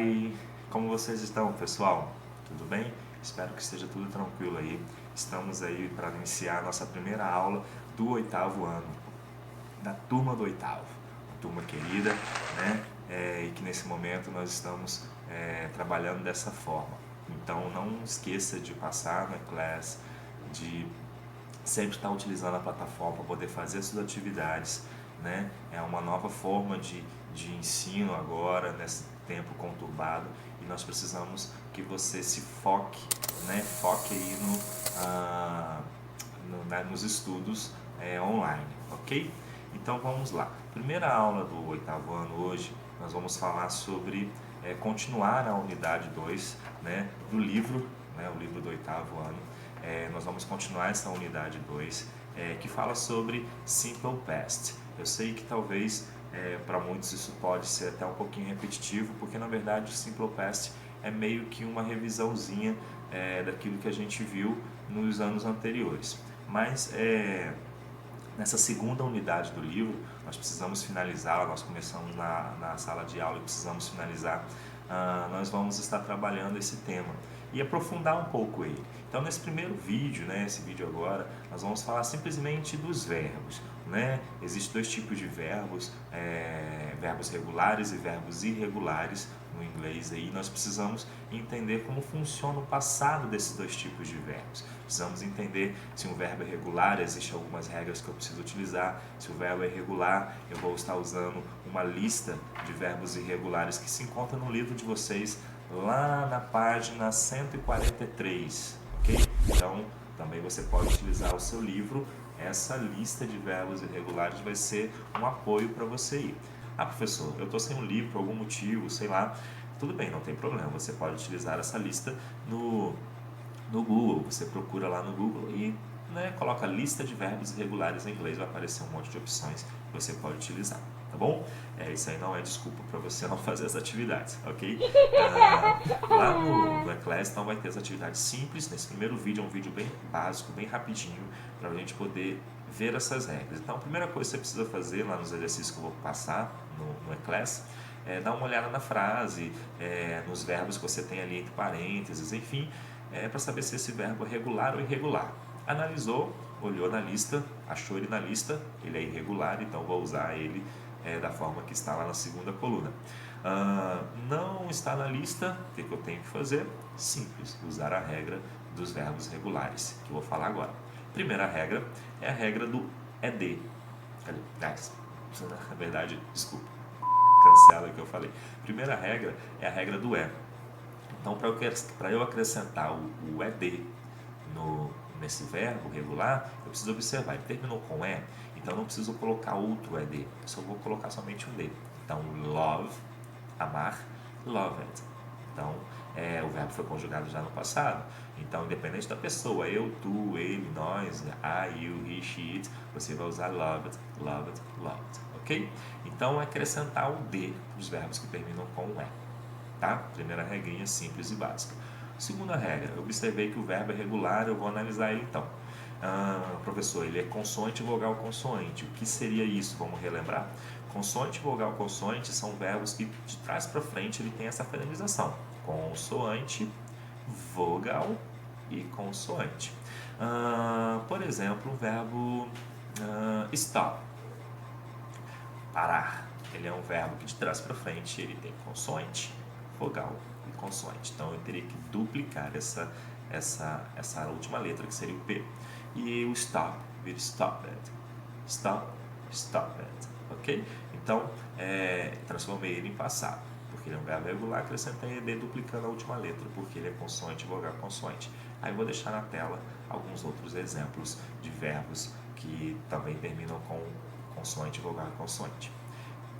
everybody! Como vocês estão, pessoal? Tudo bem? Espero que esteja tudo tranquilo aí. Estamos aí para iniciar a nossa primeira aula do oitavo ano, da turma do oitavo. Uma turma querida, né? E que nesse momento nós estamos trabalhando dessa forma. Então não esqueça de passar na classe, de sempre estar utilizando a plataforma para poder fazer suas atividades, né? É uma nova forma de ensino agora, nesse tempo conturbado, e nós precisamos que você se foque, né? Foque aí nos estudos online, ok? Então vamos lá. Primeira aula do oitavo ano hoje, nós vamos falar sobre continuar a unidade 2, né, do livro, né, o livro do oitavo ano. Nós vamos continuar essa unidade 2, que fala sobre Simple Past. Eu sei que talvez para muitos isso pode ser até um pouquinho repetitivo, porque na verdade o Simple Past é meio que uma revisãozinha daquilo que a gente viu nos anos anteriores. Mas nessa segunda unidade do livro, nós precisamos finalizá-la, nós começamos na sala de aula e precisamos finalizar. Nós vamos estar trabalhando esse tema e aprofundar um pouco ele. Então, nesse primeiro vídeo, né, esse vídeo agora, nós vamos falar simplesmente dos verbos, né? Existem dois tipos de verbos, verbos regulares e verbos irregulares no inglês. Aí nós precisamos entender como funciona o passado desses dois tipos de verbos. Precisamos entender se um verbo é regular, existem algumas regras que eu preciso utilizar. Se o verbo é irregular, eu vou estar usando uma lista de verbos irregulares que se encontra no livro de vocês, lá na página 143, ok? Então, também você pode utilizar o seu livro. Essa lista de verbos irregulares vai ser um apoio para você ir. Ah, professor, eu estou sem um livro por algum motivo, sei lá. Tudo bem, não tem problema. Você pode utilizar essa lista no Google. Você procura lá no Google e coloca lista de verbos irregulares em inglês. Vai aparecer um monte de opções que você pode utilizar, tá bom? Isso aí não é desculpa para você não fazer as atividades, ok? Lá no E-Class, então, vai ter as atividades simples. Nesse primeiro vídeo é um vídeo bem básico, bem rapidinho, para a gente poder ver essas regras. Então, a primeira coisa que você precisa fazer lá nos exercícios que eu vou passar no E-Class é dar uma olhada na frase, nos verbos que você tem ali entre parênteses, enfim, para saber se esse verbo é regular ou irregular. Analisou, olhou na lista, achou ele na lista, ele é irregular, então vou usar ele da forma que está lá na segunda coluna. Não está na lista, o que eu tenho que fazer? Simples, usar a regra dos verbos regulares, que eu vou falar agora. Primeira regra é a regra do ED. Aliás, na verdade, desculpa, cancela o que eu falei. Primeira regra é a regra do E. Então, para eu acrescentar o ED nesse verbo regular, eu preciso observar, ele terminou com E, então eu não preciso colocar outro ED, eu só vou colocar somente um D. Então, love, amar, loved. Então, o verbo foi conjugado já no passado. Então, independente da pessoa, eu, tu, ele, nós, I, you, he, she, it, você vai usar loved, loved, loved, ok? Então, acrescentar o D nos verbos que terminam com E, tá? Primeira regrinha simples e básica. Segunda regra, eu observei que o verbo é regular, eu vou analisar ele então. Professor, ele é consoante, vogal, consoante. O que seria isso? Vamos relembrar? Consoante, vogal, consoante são verbos que de trás para frente ele tem essa finalização. Consoante, vogal e consoante. Por exemplo, o verbo stop, parar. Ele é um verbo que de trás para frente ele tem consoante, vogal e consoante. Então eu teria que duplicar essa última letra, que seria o P. E o stop vira stopped. Stop, stopped. Ok? Então, transformei ele em passado, porque ele é um verbo regular, acrescentei ED duplicando a última letra, porque ele é consoante, vogal, consoante. Aí eu vou deixar na tela alguns outros exemplos de verbos que também terminam com consoante, vogal e consoante.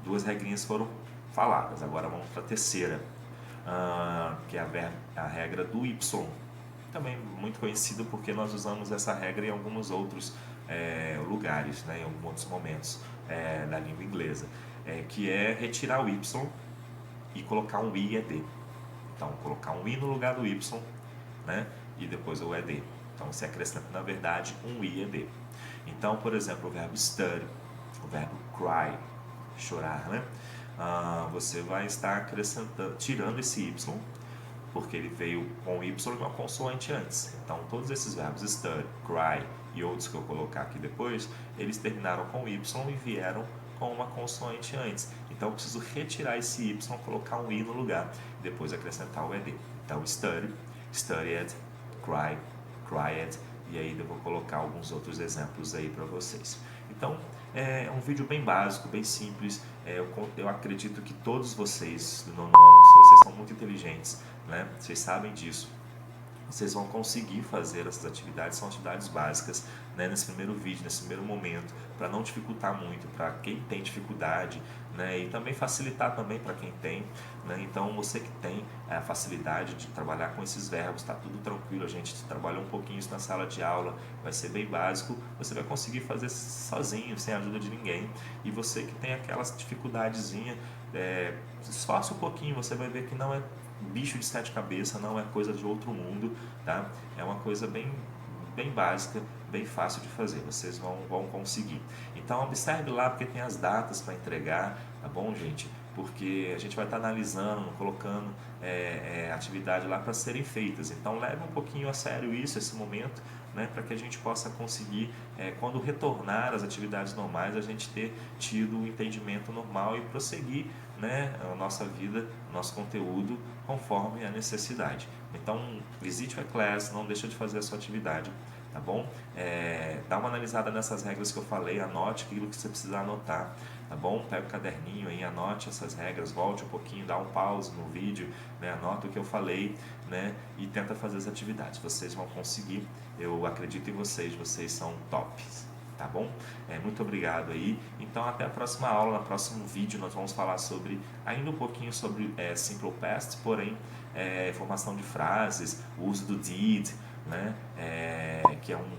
Duas regrinhas foram faladas, agora vamos para a terceira, que é a regra do Y. Também muito conhecido porque nós usamos essa regra em alguns outros lugares, em alguns outros momentos da língua inglesa, que é retirar o Y e colocar um I e ED. Então, colocar um I no lugar do Y, e depois o ED. Então, você acrescenta, na verdade, um I e ED. Então, por exemplo, o verbo study, o verbo cry, chorar, você vai estar acrescentando, tirando esse Y, porque ele veio com Y e uma consoante antes. Então, todos esses verbos study, cry e outros que eu colocar aqui depois, eles terminaram com Y e vieram com uma consoante antes. Então, eu preciso retirar esse Y, colocar um I no lugar, e depois acrescentar o ED. Então, study, studied, cry, cried, e aí eu vou colocar alguns outros exemplos aí para vocês. Então, é um vídeo bem básico, bem simples. Eu acredito que todos vocês do nono ano, se vocês são muito inteligentes, né, vocês sabem disso, vocês vão conseguir fazer essas atividades, são atividades básicas, né, nesse primeiro vídeo, nesse primeiro momento, para não dificultar muito para quem tem dificuldade, né, e também facilitar também para quem tem, né. Então você que tem a facilidade de trabalhar com esses verbos, está tudo tranquilo, a gente trabalhou um pouquinho isso na sala de aula, vai ser bem básico, você vai conseguir fazer sozinho, sem a ajuda de ninguém. E você que tem aquelas dificuldadezinha, esforça um pouquinho, você vai ver que não é bicho de sete cabeças, não é coisa de outro mundo, tá? É uma coisa bem básica, bem fácil de fazer, vocês vão conseguir. Então observe lá, porque tem as datas para entregar, tá bom, gente? Porque a gente vai estar analisando, colocando atividade lá para serem feitas. Então leve um pouquinho a sério isso, esse momento, né, para que a gente possa conseguir, quando retornar às atividades normais, a gente ter tido o entendimento normal e prosseguir, né, a nossa vida, nosso conteúdo conforme a necessidade. Então, visite o e-class, não deixa de fazer a sua atividade, tá bom? Dá uma analisada nessas regras que eu falei, anote aquilo que você precisar anotar, tá bom? Pega o caderninho aí, anote essas regras, volte um pouquinho, dá um pause no vídeo, né? Anota o que eu falei, né? E tenta fazer as atividades, vocês vão conseguir, eu acredito em vocês, vocês são tops. Tá bom? Muito obrigado aí. Então até a próxima aula, no próximo vídeo nós vamos falar sobre, ainda um pouquinho sobre Simple Past, porém formação de frases, o uso do did, né? Que é um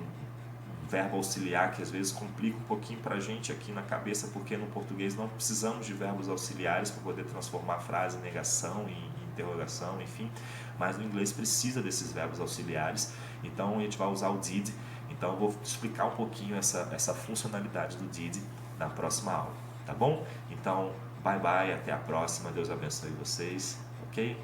verbo auxiliar que às vezes complica um pouquinho para a gente aqui na cabeça, porque no português não precisamos de verbos auxiliares para poder transformar a frase em negação, em interrogação, enfim, mas no inglês precisa desses verbos auxiliares, então a gente vai usar o did. Então eu vou explicar um pouquinho essa funcionalidade do did na próxima aula, tá bom? Então, bye bye, até a próxima, Deus abençoe vocês, ok?